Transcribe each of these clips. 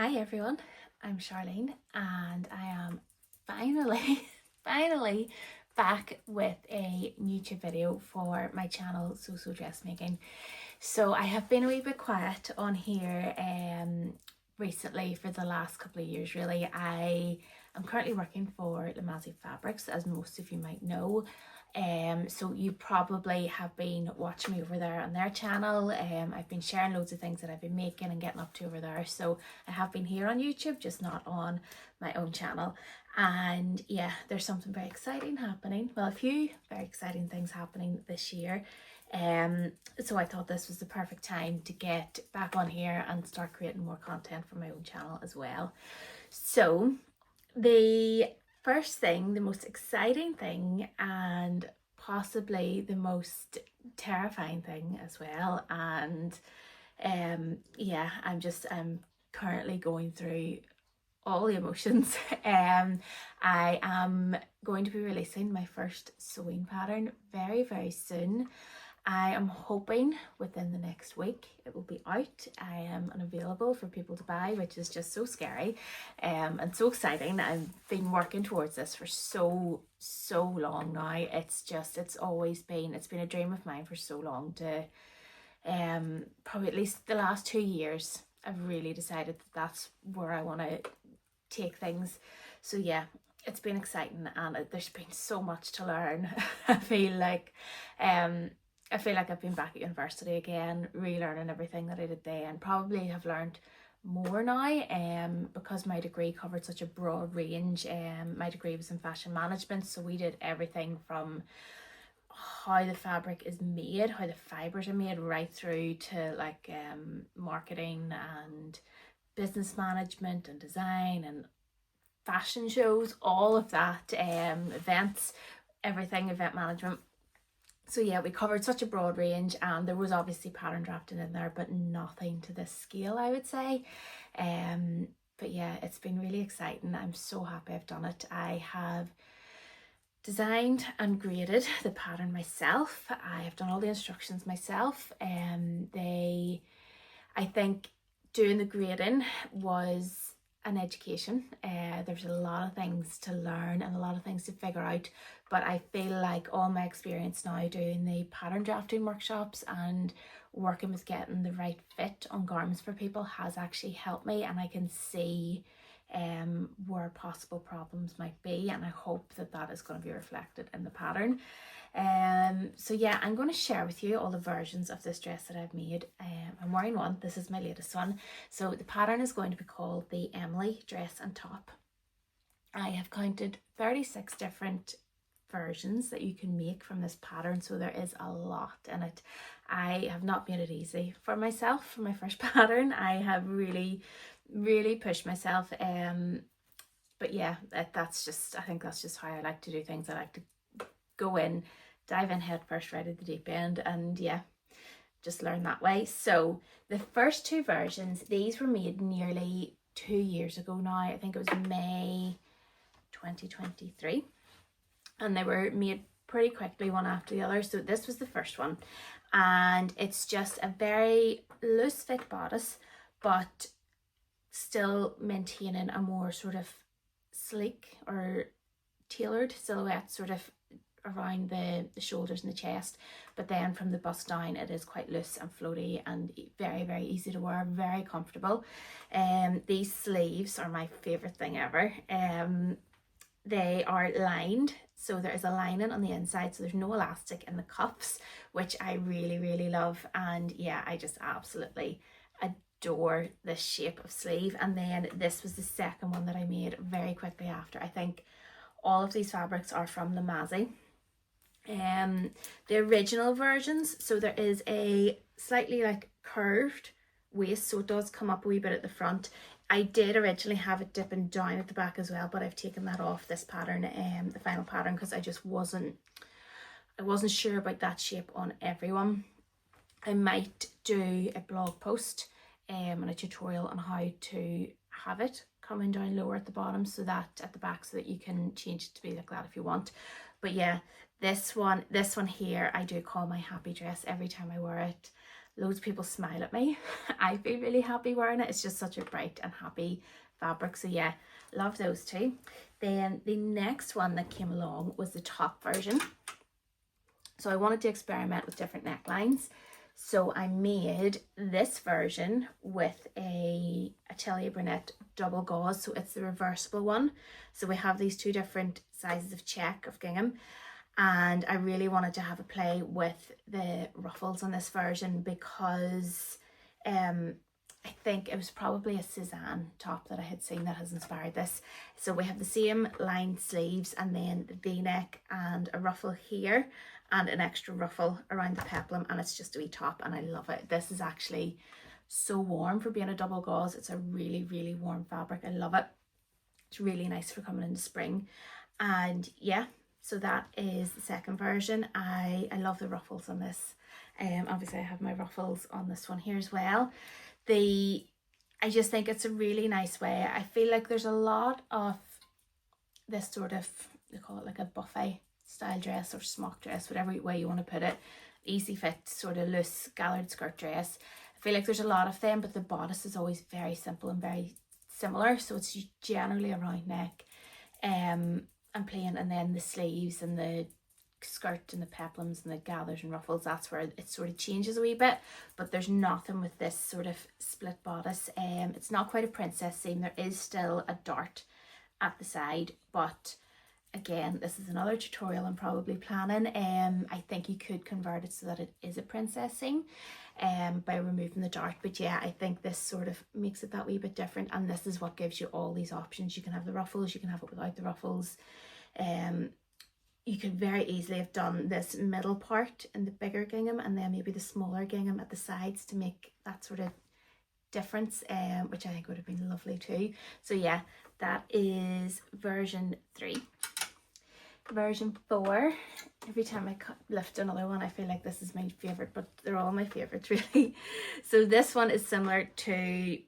Hi everyone, I'm Charlene and I am finally back with a YouTube video for my channel So Dressmaking. So I have been a wee bit quiet on here recently for the last couple of years really. I am currently working for Lamazi Fabrics, as most of you might know. So you probably have been watching me over there on their channel. I've been sharing loads of things that I've been making and getting up to over there. So I have been here on YouTube, just not on my own channel. And yeah, there's something very exciting happening. Well, a few very exciting things happening this year. So I thought this was the perfect time to get back on here and start creating more content for my own channel as well. So the first thing, the most exciting thing, and possibly the most terrifying thing as well, and yeah, I'm currently going through all the emotions. I am going to be releasing my first sewing pattern very soon. I am hoping within the next week it will be out. I am unavailable for people to buy, which is just so scary and so exciting. I've been working towards this for so long now. It's been a dream of mine for so long to probably at least the last 2 years. I've really decided that that's where I want to take things. So yeah, it's been exciting and there's been so much to learn. I feel like I've been back at university again, relearning everything that I did there, and probably have learned more now because my degree covered such a broad range. My degree was in fashion management, so we did everything from how the fabric is made, how the fibres are made, right through to like marketing and business management and design and fashion shows, all of that, events, everything, event management. So yeah, we covered such a broad range, and there was obviously pattern drafting in there, but nothing to this scale, I would say. But yeah, it's been really exciting. I'm so happy I've done it. I have designed and graded the pattern myself. I have done all the instructions myself. I think doing the grading was an education. There's a lot of things to learn and a lot of things to figure out, but I feel like all my experience now doing the pattern drafting workshops and working with getting the right fit on garments for people has actually helped me, and I can see where possible problems might be, and I hope that that is going to be reflected in the pattern. So yeah, I'm going to share with you all the versions of this dress that I've made. I'm wearing one. This is my latest one. So the pattern is going to be called the Emily dress and top. I have counted 36 different versions that you can make from this pattern, so there is a lot in it. I have not made it easy for myself for my first pattern. I have really pushed myself, but yeah, I think that's just how I like to do things. I like to go in, dive in head first, right at the deep end, and yeah, just learn that way. So the first two versions, these were made nearly 2 years ago now. I think it was May 2023, and they were made pretty quickly one after the other. So this was the first one, and it's just a very loose fit bodice, but still maintaining a more sort of sleek or tailored silhouette sort of around the shoulders and the chest, but then from the bust down it is quite loose and floaty and very easy to wear, very comfortable. These sleeves are my favorite thing ever. They are lined, so there is a lining on the inside, so there's no elastic in the cuffs, which I really love. And yeah, I just absolutely adore this shape of sleeve. And then this was the second one that I made very quickly after. I think all of these fabrics are from Lamazi. The original versions, so there is a slightly like curved waist, so it does come up a wee bit at the front. I did originally have it dipping down at the back as well, but I've taken that off this pattern, the final pattern, because I just wasn't sure about that shape on everyone. I might do a blog post and a tutorial on how to have it coming down lower at the bottom, so that at the back, so that you can change it to be like that if you want. But yeah, this one here I do call my happy dress every time I wear it. loads of people smile at me. I feel really happy wearing it. It's just such a bright and happy fabric. So yeah, love those two. Then the next one that came along was the top version. So I wanted to experiment with different necklines. So I made this version with a Atelier Brunette double gauze. So it's the reversible one. So we have these two different sizes of check of gingham. And I really wanted to have a play with the ruffles on this version because I think it was probably a Suzanne top that I had seen that has inspired this. So we have the same lined sleeves and then the V-neck and a ruffle here and an extra ruffle around the peplum, and it's just a wee top and I love it. This is actually so warm for being a double gauze. It's a really, really warm fabric. I love it. It's really nice for coming into spring. And yeah, so that is the second version. I love the ruffles on this. Obviously I have my ruffles on this one here as well. I just think it's a really nice way. I feel like there's a lot of this sort of, they call it like a buffet style dress or smock dress, whatever way you want to put it. Easy fit, sort of loose gathered skirt dress. I feel like there's a lot of them, but the bodice is always very simple and very similar. So it's generally a round neck and plain, and then the sleeves and the skirt and the peplums and the gathers and ruffles, that's where it sort of changes a wee bit. But there's nothing with this sort of split bodice. It's not quite a princess seam. There is still a dart at the side, but again, this is another tutorial I'm probably planning. I think you could convert it so that it is a princess seam by removing the dart, but yeah, I think this sort of makes it that wee bit different, and this is what gives you all these options. You can have the ruffles, you can have it without the ruffles. You could very easily have done this middle part in the bigger gingham and then maybe the smaller gingham at the sides to make that sort of difference, which I think would have been lovely too. So yeah, that is version 3. Version 4, every time I lift another one I feel like this is my favorite, but they're all my favorites really. So this one is similar to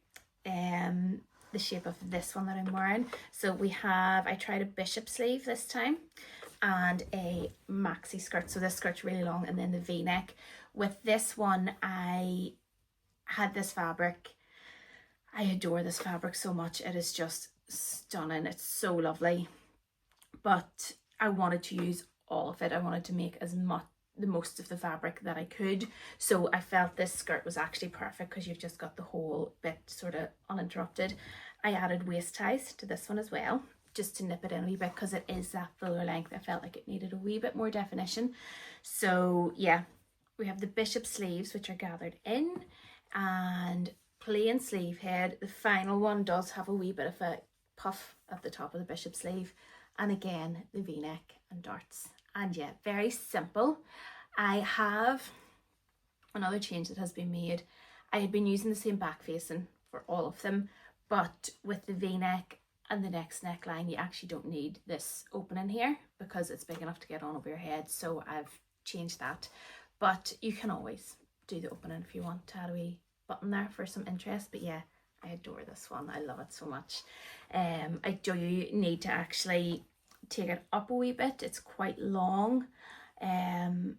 the shape of this one that I'm wearing. So I tried a bishop sleeve this time and a maxi skirt. So this skirt's really long, and then the V-neck. With this one, I had this fabric. I adore this fabric so much. It is just stunning. It's so lovely. But I wanted to use all of it. I wanted to make the most of the fabric that I could. So I felt this skirt was actually perfect because you've just got the whole bit sort of uninterrupted. I added waist ties to this one as well, just to nip it in a wee bit because it is that fuller length. I felt like it needed a wee bit more definition. So yeah, we have the bishop sleeves, which are gathered in, and plain sleeve head. The final one does have a wee bit of a puff at the top of the bishop sleeve, and again the V-neck and darts. And yeah, very simple. I have another change that has been made. I had been using the same back facing for all of them, but with the V-neck and the next neckline you actually don't need this opening here because it's big enough to get on over your head. So I've changed that, but you can always do the opening if you want to add a wee button there for some interest. But yeah, I adore this one. I love it so much. I do need to actually take it up a wee bit. It's quite long, and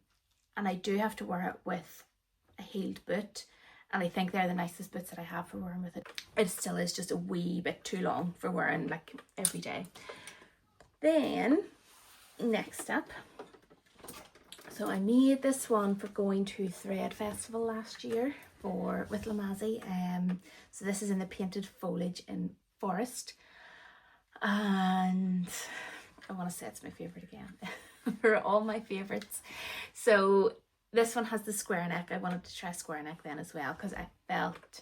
I do have to wear it with a heeled boot, and I think they're the nicest boots that I have for wearing with it. It still is just a wee bit too long for wearing like every day. Then next up, so I made this one for going to Thread Festival last year with Lamazi. So this is in the painted foliage in forest, and I want to say it's my favorite again. For all my favorites. So this one has the square neck. I wanted to try square neck then as well because I felt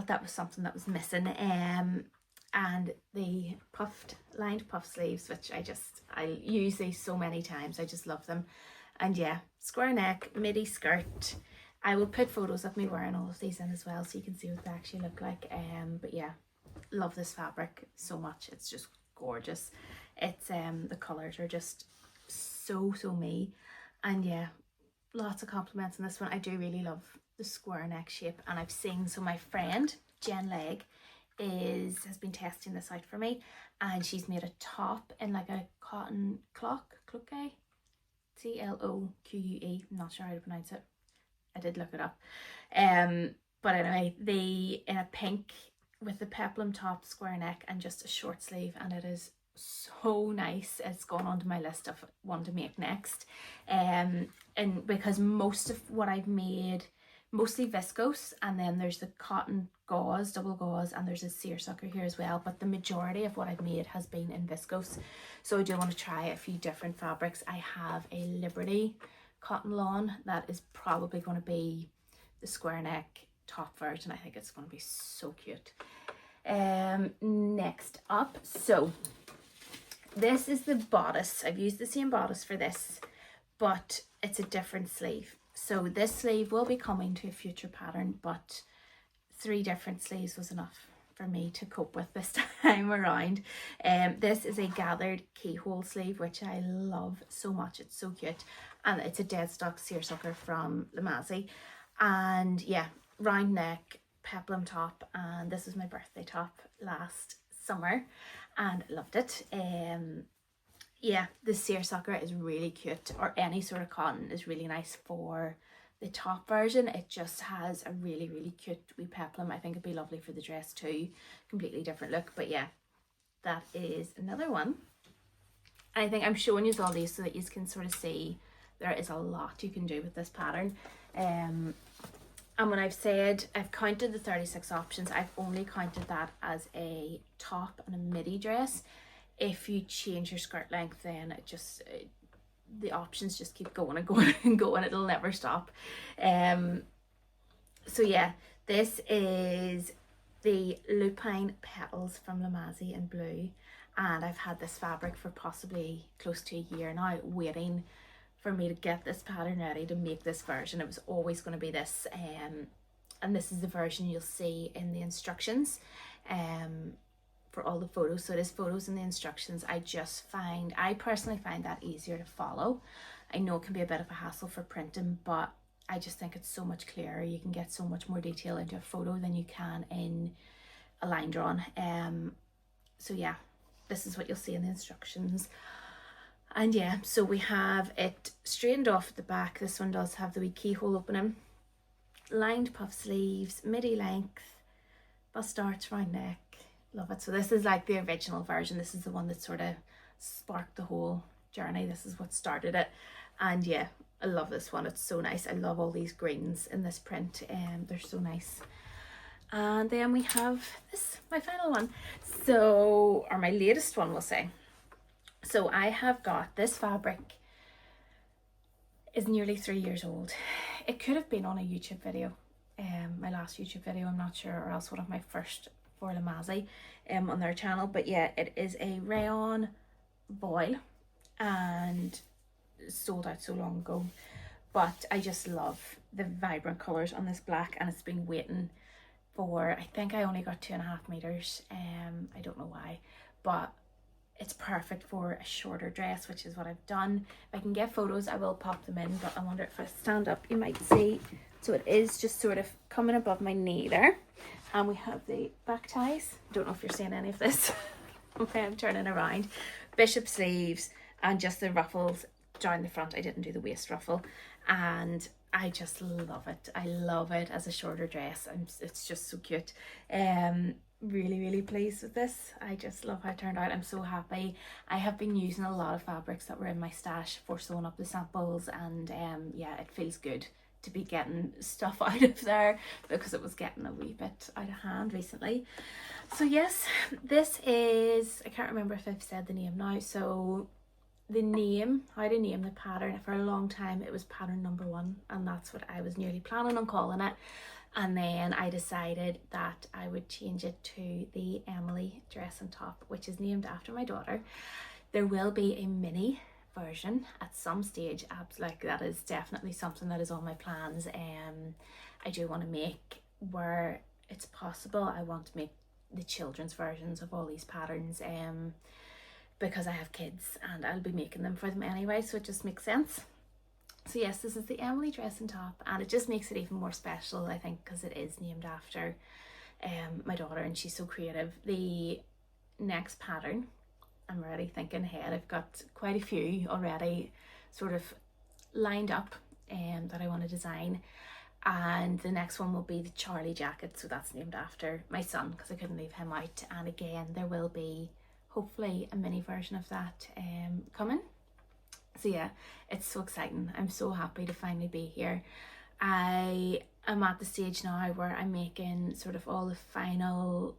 that was something that was missing. And the lined puff sleeves, which I use these so many times. I just love them. And yeah, square neck, midi skirt. I will put photos of me wearing all of these in as well so you can see what they actually look like. But yeah, love this fabric so much. It's just gorgeous. It's the colors are just so me, and yeah, lots of compliments on this one. I do really love the square neck shape, and I've seen, so my friend Jen Legg has been testing this out for me, and she's made a top in like a cotton cloque, Cloque, I'm not sure how to pronounce it, I did look it up. But anyway, in a pink with the peplum top, square neck, and just a short sleeve, and it is so nice. It's gone onto my list of one to make next. And because most of what I've made, mostly viscose, and then there's the cotton gauze, double gauze, and there's a seersucker here as well, but the majority of what I've made has been in viscose. So I do want to try a few different fabrics. I have a Liberty cotton lawn that is probably going to be the square neck top version. I think it's going to be so cute. Next up, so this is the bodice. I've used the same bodice for this, but it's a different sleeve. So this sleeve will be coming to a future pattern, but 3 different sleeves was enough for me to cope with this time around. This is a gathered keyhole sleeve, which I love so much. It's so cute, and it's a dead stock seersucker from Lamazi. And yeah, round neck, peplum top, and this was my birthday top last summer and loved it. Yeah, the seersucker is really cute, or any sort of cotton is really nice for the top version. It just has a really, really cute wee peplum. I think it'd be lovely for the dress too. Completely different look, but yeah, that is another one. I think I'm showing you all these so that you can sort of see there is a lot you can do with this pattern. And when I've said I've counted the 36 options, I've only counted that as a top and a midi dress. If you change your skirt length, then the options just keep going and going and going. It'll never stop. So yeah, this is the Lupine Petals from Lamazi in blue, and I've had this fabric for possibly close to a year now, waiting for me to get this pattern ready to make this version. It was always going to be this, and this is the version you'll see in the instructions for all the photos. So it is photos in the instructions. I personally find that easier to follow. I know it can be a bit of a hassle for printing, but I just think it's so much clearer. You can get so much more detail into a photo than you can in a line drawn. So yeah, this is what you'll see in the instructions. And yeah, so we have it straightened off at the back. This one does have the wee keyhole opening, lined puff sleeves, midi length, bust arch, round neck. Love it. So this is like the original version. This is the one that sort of sparked the whole journey. This is what started it. And yeah, I love this one. It's so nice. I love all these greens in this print. They're so nice. And then we have this, my final one. So, or my latest one, we'll say. So I have got this fabric, is nearly 3 years old. It could have been on a YouTube video, my last YouTube video, I'm not sure, or else one of my first for Lamazi on their channel. But yeah, it is a rayon voile and sold out so long ago, but I just love the vibrant colors on this black, and it's been waiting for, I think I only got 2.5 meters. I don't know why, but it's perfect for a shorter dress, which is what I've done. If I can get photos, I will pop them in, but I wonder if I stand up, you might see. So it is just sort of coming above my knee there. And we have the back ties. Don't know if you're seeing any of this. Okay, I'm turning around. Bishop sleeves and just the ruffles down the front. I didn't do the waist ruffle. And I just love it. I love it as a shorter dress. It's just so cute. Really, really pleased with this. I just love how it turned out. I'm so happy. I have been using a lot of fabrics that were in my stash for sewing up the samples, and yeah, it feels good to be getting stuff out of there because it was getting a wee bit out of hand recently. So yes, this is, I can't remember if I've said the name now. So the name, how to name the pattern, for a long time it was pattern number 1, and that's what I was nearly planning on calling it. And then I decided that I would change it to the Emily dress and top, which is named after my daughter. There will be a mini version at some stage. Like, that is definitely something that is on my plans. I do want to make, where it's possible, I want to make the children's versions of all these patterns, because I have kids and I'll be making them for them anyway, so it just makes sense. So yes, this is the Emily dress and top, and it just makes it even more special, I think, because it is named after my daughter, and she's so creative. The next pattern, I'm already thinking ahead. I've got quite a few already sort of lined up that I want to design. and the next one will be the Charlie jacket, so that's named after my son because I couldn't leave him out. And again, there will be hopefully a mini version of that coming. So yeah, it's so exciting. I'm so happy to finally be here. I am at the stage now where I'm making sort of all the final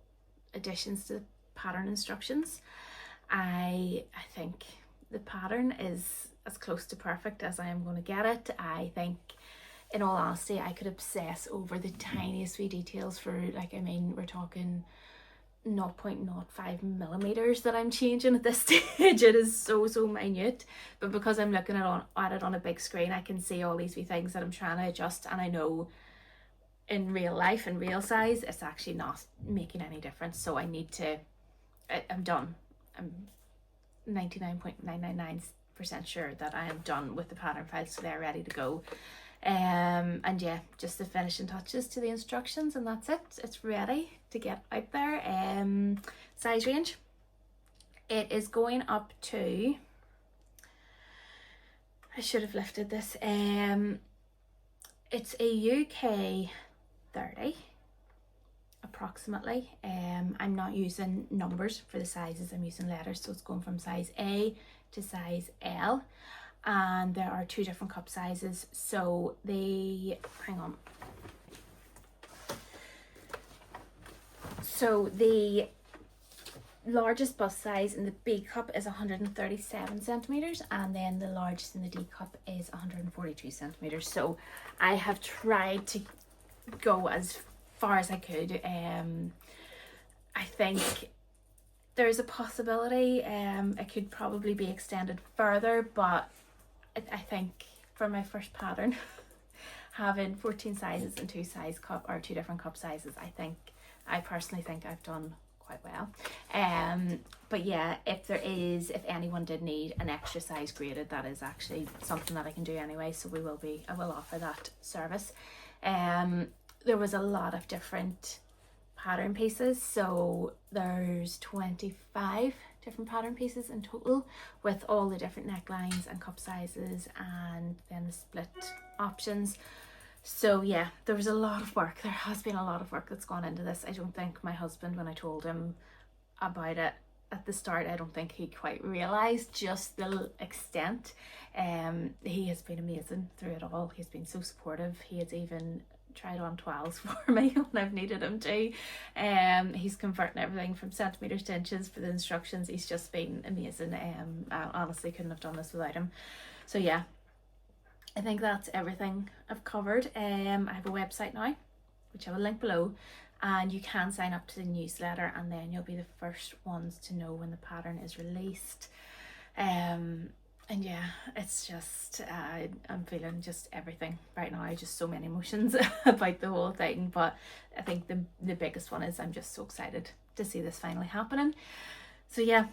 additions to the pattern instructions. I think the pattern is as close to perfect as I am going to get it. I think, in all honesty, I could obsess over the tiniest wee details for, like, I mean, we're talking 0.05 millimeters that I'm changing at this stage. It is so minute, but because I'm looking at it on a big screen, I can see all these wee things that I'm trying to adjust, and I know in real life, in real size, it's actually not making any difference. So I need to, I'm done. I'm 99.999% sure that I am done with the pattern files, so they're ready to go. And yeah, just the finishing touches to the instructions, and that's it. It's ready to get out there. Size range, it is going up to, I should have lifted this, it's a UK 30 approximately. I'm not using numbers for the sizes, I'm using letters, so it's going from size A to size L, and there are 2 different cup sizes. So the, hang on, so the largest bust size in the B cup is 137 centimeters, and then the largest in the D cup is 142 centimeters. So I have tried to go as far as I could. I think there's a possibility it could probably be extended further, but I think for my first pattern, having 14 sizes and 2 different cup sizes, I personally think I've done quite well. But yeah, if anyone did need an extra size graded, that is actually something that I can do anyway, so I will offer that service. There was a lot of different pattern pieces, so there's 25 different pattern pieces in total, with all the different necklines and cup sizes and then the split options. So yeah, there was a lot of work. There has been a lot of work that's gone into this. I don't think my husband, when I told him about it at the start, I don't think he quite realised just the extent. He has been amazing through it all. He's been so supportive. He has even tried on 12s for me when I've needed him to. He's converting everything from centimeters to inches for the instructions. He's just been amazing. I honestly couldn't have done this without him. So yeah, I think that's everything I've covered. I have a website now, which I will link below, and you can sign up to the newsletter, and then you'll be the first ones to know when the pattern is released. And yeah, it's just, I'm feeling just everything right now, just so many emotions about the whole thing. But I think the biggest one is I'm just so excited to see this finally happening. So yeah,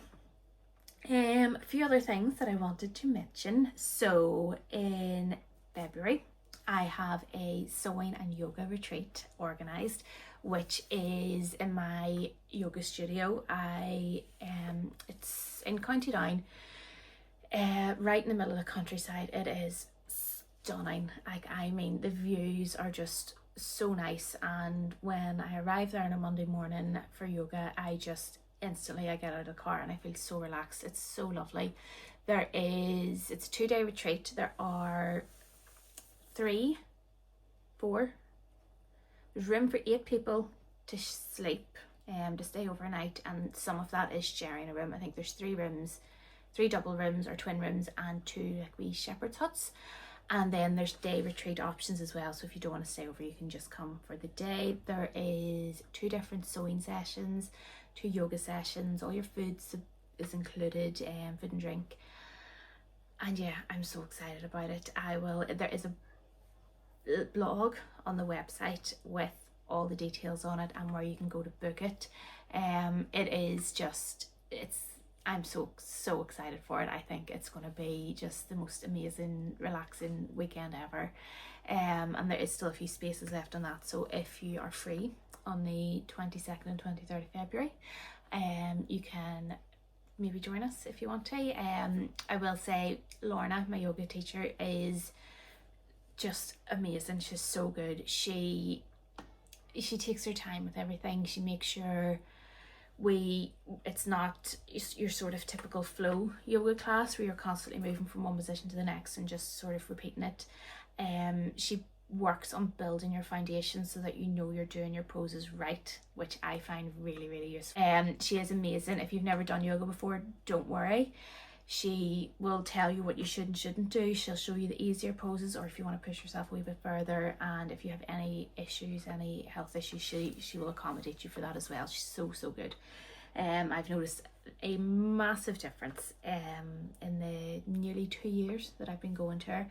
a few other things that I wanted to mention. So in February, I have a sewing and yoga retreat organised, which is in my yoga studio. It's in County Down. Right in the middle of the countryside. It is stunning. I mean, the views are just so nice, and when I arrive there on a Monday morning for yoga, I just instantly, I get out of the car and I feel so relaxed. It's so lovely. It's a 2-day retreat. There are there's room for 8 people to sleep, to stay overnight, and some of that is sharing a room. I think there's 3 rooms, 3 double rooms or twin rooms, and 2 like wee shepherd's huts. And then there's day retreat options as well, so if you don't want to stay over, you can just come for the day. There is 2 different sewing sessions, 2 yoga sessions, all your foods is included, food and drink. And yeah, I'm so excited about it. There is a blog on the website with all the details on it and where you can go to book it. I'm so excited for it. I think it's going to be just the most amazing, relaxing weekend ever. And there is still a few spaces left on that. So if you are free on the 22nd and 23rd of February, you can maybe join us if you want to. I will say Lorna, my yoga teacher, is just amazing. She's so good. She takes her time with everything. She makes sure it's not your sort of typical flow yoga class where you're constantly moving from one position to the next and just sort of repeating it. She works on building your foundation so that you know you're doing your poses right, which I find really, really useful. She is amazing. If you've never done yoga before, don't worry. She will tell you what you should and shouldn't do. She'll show you the easier poses, or if you want to push yourself a wee bit further, and if you have any issues, any health issues, she will accommodate you for that as well. She's so good. I've noticed a massive difference in the nearly 2 years that I've been going to her,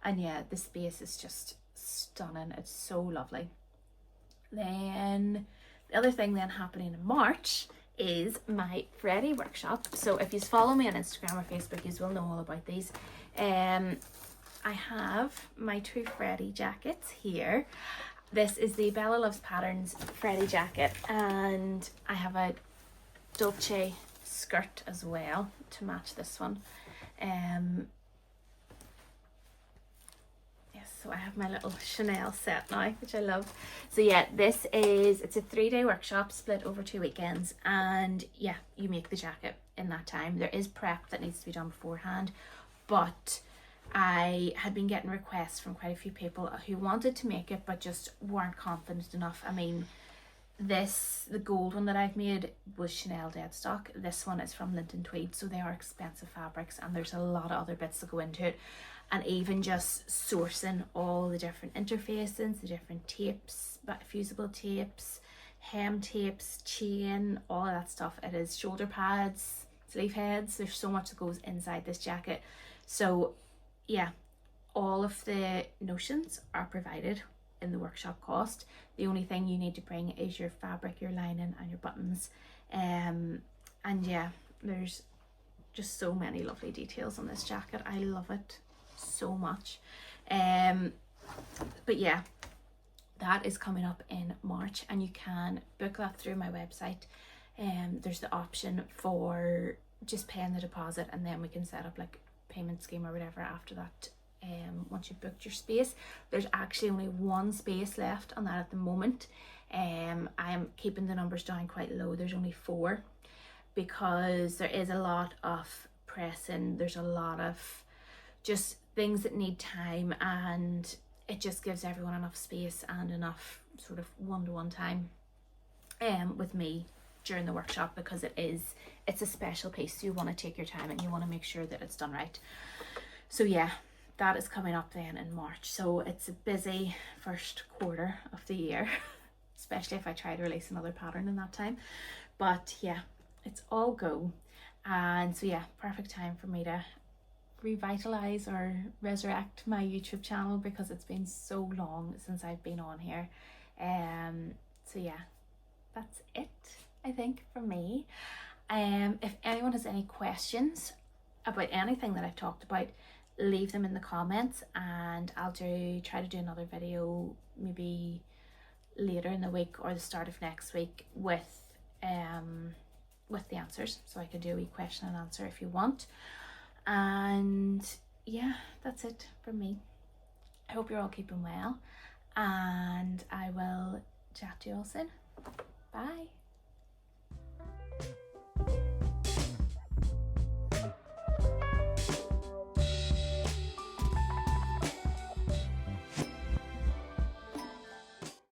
and yeah, the space is just stunning. It's so lovely. Then the other thing then happening in March is my Freddie Workshop. So if you follow me on Instagram or Facebook, you will know all about these. I have my 2 Freddie jackets here. This is the Bella Loves Patterns Freddie jacket, and I have a Dolce skirt as well to match this one. So I have my little Chanel set now, which I love. So yeah, it's a 3-day workshop split over 2 weekends, and yeah, you make the jacket in that time. There is prep that needs to be done beforehand, but I had been getting requests from quite a few people who wanted to make it but just weren't confident enough. I mean, the gold one that I've made was Chanel dead stock. This one is from Lint and Tweed, so they are expensive fabrics, and there's a lot of other bits that go into it. And even just sourcing all the different interfacings, the different tapes, fusible tapes, hem tapes, chain, all of that stuff. It is shoulder pads, sleeve heads. There's so much that goes inside this jacket. So yeah, all of the notions are provided in the workshop cost. The only thing you need to bring is your fabric, your lining, and your buttons. And yeah, there's just so many lovely details on this jacket. I love it so much. But yeah, that is coming up in March, and you can book that through my website. There's the option for just paying the deposit, and then we can set up like payment scheme or whatever after that. Once you've booked your space, there's actually only 1 space left on that at the moment. I'm keeping the numbers down quite low. There's only 4 because there is a lot of pressing. There's a lot of just things that need time, and it just gives everyone enough space and enough sort of one-to-one time with me during the workshop, because it's a special piece. So you want to take your time and you want to make sure that it's done right. So yeah, that is coming up then in March. So it's a busy first quarter of the year, especially if I try to release another pattern in that time. But yeah, it's all go. And so yeah, perfect time for me to revitalize or resurrect my YouTube channel, because it's been so long since I've been on here. So yeah, that's it, I think, from me. If anyone has any questions about anything that I've talked about, leave them in the comments, and I'll try to do another video maybe later in the week or the start of next week with the answers, so I can do a wee question and answer if you want. And yeah, that's it from me. I hope you're all keeping well, and I will chat to you all soon. Bye.